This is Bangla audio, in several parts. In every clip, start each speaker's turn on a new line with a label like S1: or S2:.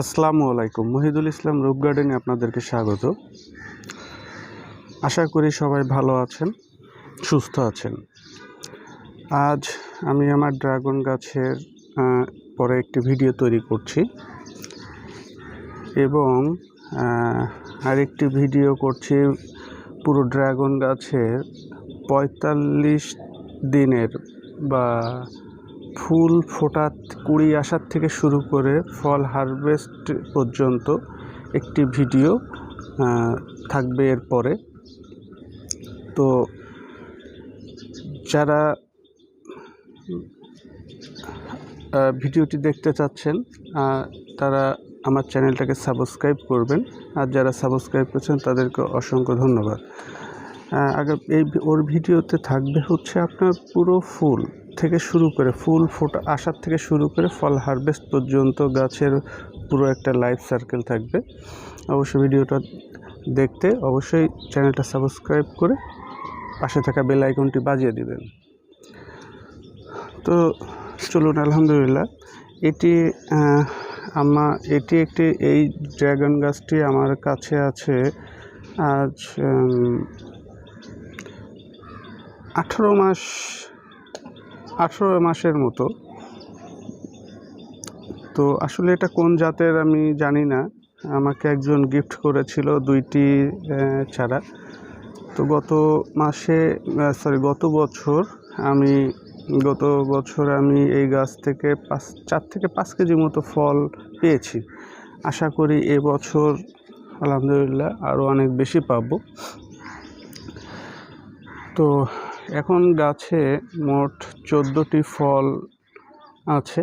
S1: আসসালামু আলাইকুম। মহিদুল ইসলাম রূপ গার্ডেনে আপনাদেরকে স্বাগত। আশা করি সবাই ভালো আছেন, সুস্থ আছেন। আজ আমি আমার ড্রাগন গাছের পরে একটি ভিডিও তৈরি করছি এবং আরেকটি ভিডিও করছি পুরো ড্রাগন গাছের ৪৫ দিনের বা ফুল ফোটা কুড়ি আসার থেকে শুরু করে ফল হারভেস্ট পর্যন্ত একটি ভিডিও থাকবে এরপরে। তো যারা ভিডিওটি দেখতে চাচ্ছেন তারা আমার চ্যানেলটাকে সাবস্ক্রাইব করবেন, আর যারা সাবস্ক্রাইব করেছেন তাদেরকে অসংখ্য ধন্যবাদ। ওর ভিডিওতে থাকবে হচ্ছে আপনার পুরো ফুল থেকে শুরু করে ফুল ফোটা আসার থেকে শুরু করে ফল হারভেস্ট পর্যন্ত গাছের পুরো একটা লাইফ সার্কেল থাকবে। অবশ্যই ভিডিওটা দেখতে অবশ্যই চ্যানেলটা সাবস্ক্রাইব করে পাশে থাকা বেল আইকনটি বাজিয়ে দিবেন। তো চলুন, আলহামদুলিল্লাহ এই ড্রাগন গাছটি আমার কাছে আছে আজ 18 মাসের মতো। তো আসলে এটা কোন জাতের আমি জানি না, আমাকে একজন গিফট করেছিল 2টি চারা। তো গত বছর আমি এই গাছ থেকে 4 থেকে 5 কেজি মতো ফল পেয়েছি। আশা করি এবছর আলহামদুলিল্লাহ আরও অনেক বেশি পাবো। তো এখন গাছে মোট 14টি ফল আছে,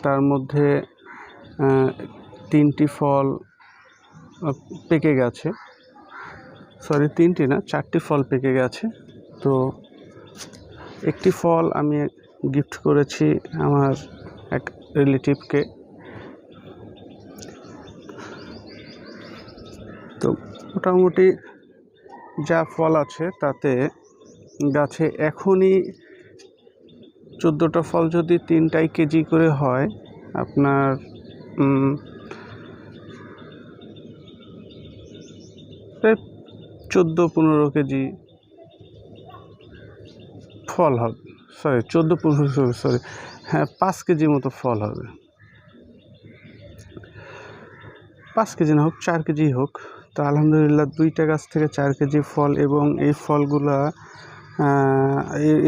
S1: তার মধ্যে 3টি ফল পেকে গেছে, 4টি ফল পেকে গেছে। তো একটি ফল আমি গিফট করেছি আমার এক রিলেটিভকে। তো মোটামুটি যা ফল আছে তাতে গাছে এখনই 14টা ফল যদি 3টাই কেজি করে হয়, আপনার 14-15 কেজি ফল হবে। 5 কেজি মতো ফল হবে। 5 কেজি না হোক, 4 কেজি হোক। তো আলহামদুলিল্লাহ 2টা গাছ থেকে 4 কেজি ফল, এবং এই ফলগুলা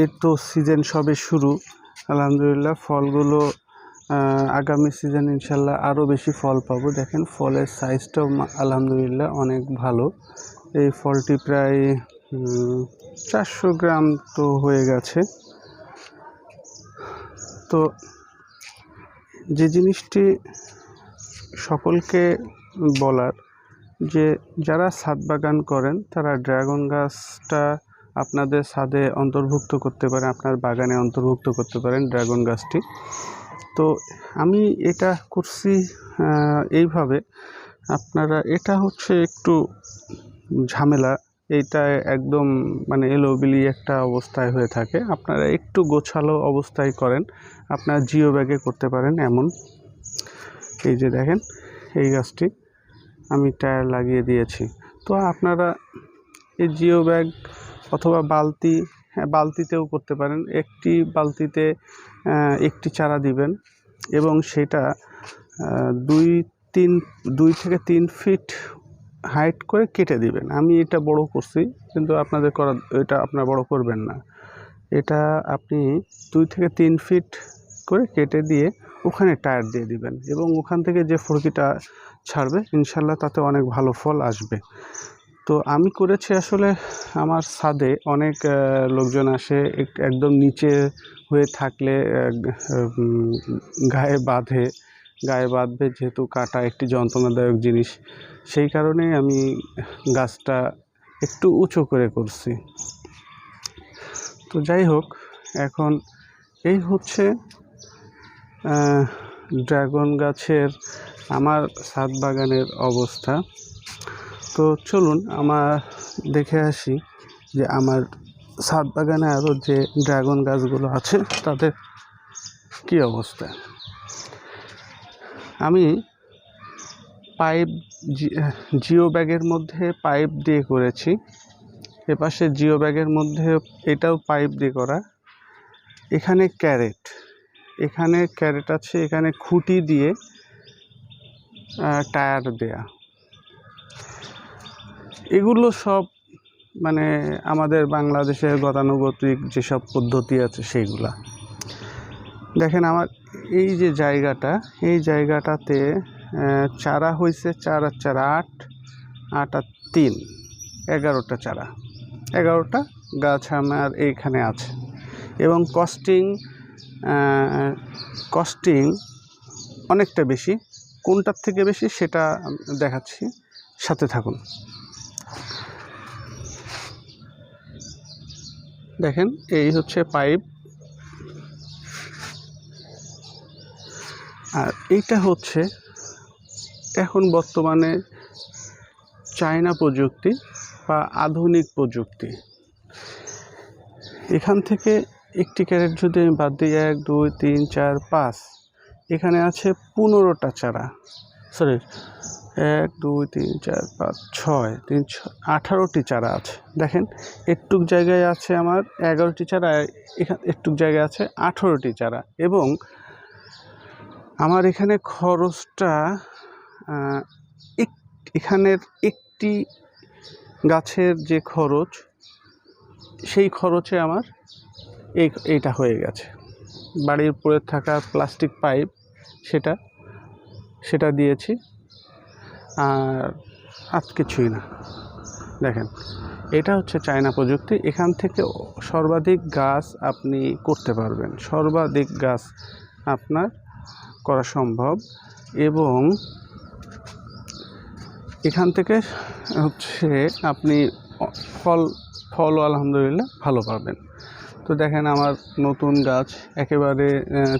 S1: এর তো সিজন সবে শুরু। আলহামদুলিল্লাহ ফলগুলো আগামী সিজন ইনশাল্লাহ আরও বেশি ফল পাবো। দেখেন ফলের সাইজটাও আলহামদুলিল্লাহ অনেক ভালো। এই ফলটি প্রায় 400 গ্রাম তো হয়ে গেছে। তো যে জিনিসটি সকলকে বলার, যে যারা ছাদ বাগান করেন তারা ড্রাগন গাছটা আপনাদের ছাদে অন্তর্ভুক্ত করতে পারেন, আপনার বাগানে অন্তর্ভুক্ত করতে পারেন ড্রাগন গাছটি। তো আমি এটা করছি এইভাবে। আপনারা, এটা হচ্ছে একটু ঝামেলা, এইটা একদম এলোবিলি একটা অবস্থায় হয়ে থাকে। আপনারা একটু গোছালো অবস্থায় করেন, আপনারা জিও ব্যাগে করতে পারেন। এমন এই যে দেখেন, এই গাছটি আমি টায়ার লাগিয়ে দিয়েছি। তো আপনারা এই জিও ব্যাগ অথবা বালতিতেও করতে পারেন। একটি বালতিতে 1টি চারা দিবেন এবং সেটা 2 থেকে 3 ফিট হাইট করে কেটে দিবেন। আমি এটা বড় করছি, কিন্তু এটা আপনারা বড় করবেন না। এটা আপনি 2 থেকে 3 ফিট করে কেটে দিয়ে ওখানে টায়ার দিয়ে দিবেন, এবং ওখান থেকে যে ফড়কিটা ছাড়বে ইনশাল্লাহ তাতে অনেক ভালো ফল আসবে। তো আমি করেছি, আসলে আমার ছাদে অনেক লোকজন আসে, একদম নিচে হয়ে থাকলে গায়ে বাঁধবে, যেহেতু কাটা একটি যন্ত্রণাদায়ক জিনিস, সেই কারণেই আমি গাছটা একটু উঁচু করে করছি। তো যাই হোক, এখন এই হচ্ছে ড্রাগন গাছের আমার ছাদ বাগানের অবস্থা। তো চলুন আমরা দেখে আসি যে আমার ছাদ বাগানে আরও যে ড্রাগন গাছগুলো আছে তাদের কী অবস্থা। আমি পাইপ জিও ব্যাগের মধ্যে পাইপ দিয়ে করেছি। এপাশে জিও ব্যাগের মধ্যে এটাও পাইপ দিয়ে করা। এখানে ক্যারেট আছে, এখানে খুঁটি দিয়ে টায়ার দেয়া। এগুলো সব মানে আমাদের বাংলাদেশের গতানুগতিক যেসব পদ্ধতি আছে সেইগুলা। দেখেন আমার এই যে জায়গাটা, এই জায়গাটাতে চারা হয়েছে 4 আর 4 8, 8 আর 3 11টা চারা, 11টা গাছ আমার এইখানে আছে। এবং কস্টিং অনেকটা বেশি। কোনটার থেকে বেশি সেটা দেখাচ্ছি, সাথে থাকুন। দেখেন এই হচ্ছে পাইপ, আর এইটা হচ্ছে এখন বর্তমানে চায়না প্রযুক্তি বা আধুনিক প্রযুক্তি। এখান থেকে একটি ক্যারেট যদি আমি বাদ দিই 1 2 3 4 5, এখানে আছে 15টা চারা, সরি 1 2 3 4 5 6 3 18টি চারা আছে। দেখেন একটুক জায়গায় আছে আমার 11টি চারা, এখানে একটুক জায়গায় আছে 18টি চারা। এবং আমার এখানে খরচটা এখানের একটি গাছের যে খরচ, সেই খরচে আমার এইটা হয়ে গেছে। বাড়ির উপরে থাকা প্লাস্টিক পাইপ সেটা দিয়েছি, আর কিছুই না। দেখেন এটা হচ্ছে চায়না প্রযুক্তি। এখান থেকে সর্বাধিক গাছ আপনি করতে পারবেন, সর্বাধিক গাছ আপনার করা সম্ভব। এবং এখান থেকে হচ্ছে আপনি ফলও আলহামদুলিল্লাহ ভালো পাবেন। তো দেখেন আমার নতুন গাছ, একেবারে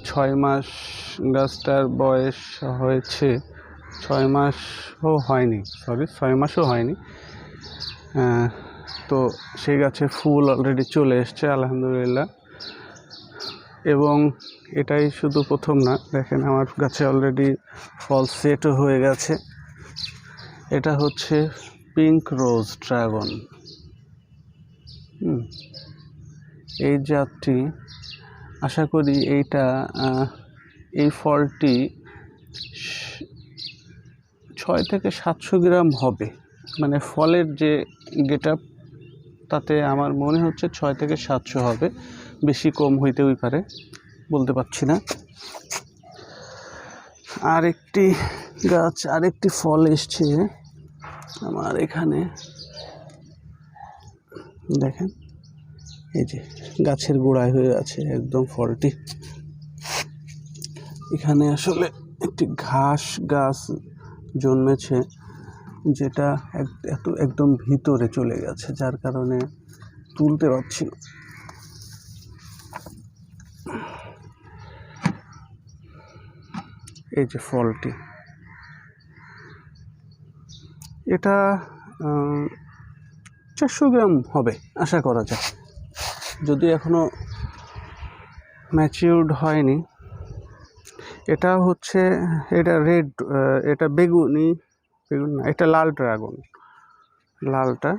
S1: 6 মাস গাছটার বয়স হয়েছে, 6 মাসও হয়নি, 6 মাসও হয়নি। তো সেই গাছে ফুল অলরেডি চলে এসছে আলহামদুলিল্লাহ। এবং এটাই শুধু প্রথম না, দেখেন আমার গাছে অলরেডি ফল সেটও হয়ে গেছে। এটা হচ্ছে পিঙ্ক রোজ ড্রাগন। এই জাতটি, আশা করি এই ফলটি 6 থেকে 700 গ্রাম হবে। মানে ফলের যে গেটআপ, তাতে আমার মনে হচ্ছে 6 থেকে 700 হবে, বেশি কম হইতেই পারে, বলতে পারছি না। আরেকটি ফল এসছে আমার এখানে, দেখেন এই যে গাছের গোড়ায় হয়ে আছে একদম ফলটি। এখানে আসলে একটি ঘাস গাছ জন্মেছে, যেটা একদম ভিতরে চলে গেছে, যার কারণে তুলতে পারছি না। এই যে ফলটি, এটা 400 গ্রাম হবে আশা করা যায়, যদি এখনো ম্যাচিউরড হয়নি। এটা হচ্ছে এটা বেগুন না, এটা লাল ড্রাগন। লালটা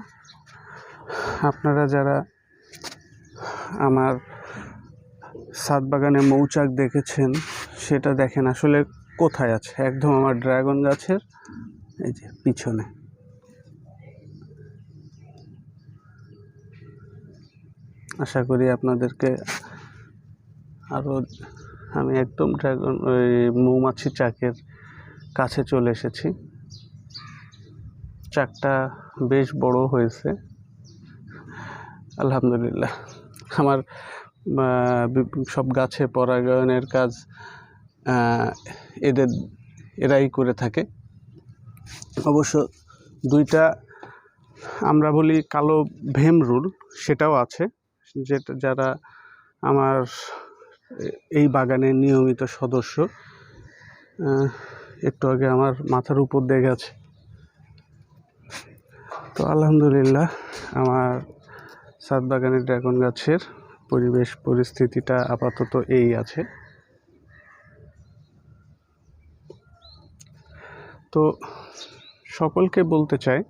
S1: আপনারা যারা আমার ছাদ বাগানে মৌচাক দেখেছেন, সেটা দেখেন আসলে কোথায় আছে, একদম আমার ড্রাগন গাছের এই যে পিছনে। আশা করি আপনাদেরকে আমি একদম ওই মৌমাছি চাকের কাছে চলে এসেছি। চাকটা বেশ বড় হয়েছে আলহামদুলিল্লাহ। আমার সব গাছে পরাগায়নের কাজ এরাই করে থাকে। অবশ্য 2টা আমরা বলি কালো ভেমরুল, সেটাও আছে, যারা আমার এই বাগানের নিয়মিত সদস্য। একটু আগে আমার মাথার উপর দিয়ে গেছে। তো আলহামদুলিল্লাহ আমার ছাদ বাগানের ড্রাগন গাছের পরিস্থিতিটা আপাতত এই আছে। তো সকলকে বলতে চাই,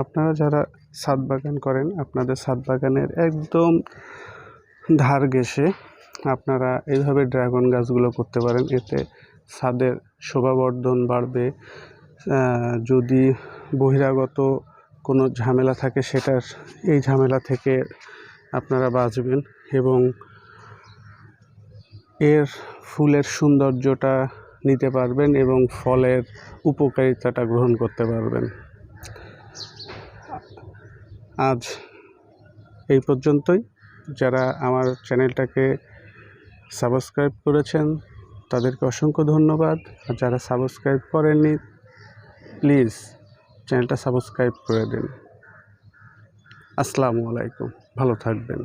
S1: আপনারা যারা ছাদ বাগান করেন, আপনাদের ছাদ বাগানের একদম ধার ঘেঁষে আপনারা এইভাবে ড্রাগন গাছগুলো করতে পারেন। এতে ছাদের শোভাবর্ধন বাড়বে। যদি বহিরাগত কোনো ঝামেলা থাকে, এই ঝামেলা থেকে আপনারা বাঁচবেন এবং এর ফুলের সৌন্দর্যটা নিতে পারবেন এবং ফলের উপকারিতাটা গ্রহণ করতে পারবেন। আজ এই পর্যন্তই। যারা আমার চ্যানেলটাকে সাবস্ক্রাইব করেছেন তাদেরকে অসংখ্য ধন্যবাদ। আর যারা সাবস্ক্রাইব করেননি, প্লিজ চ্যানেলটা সাবস্ক্রাইব করে দিন। আসসালামু আলাইকুম, ভালো থাকবেন।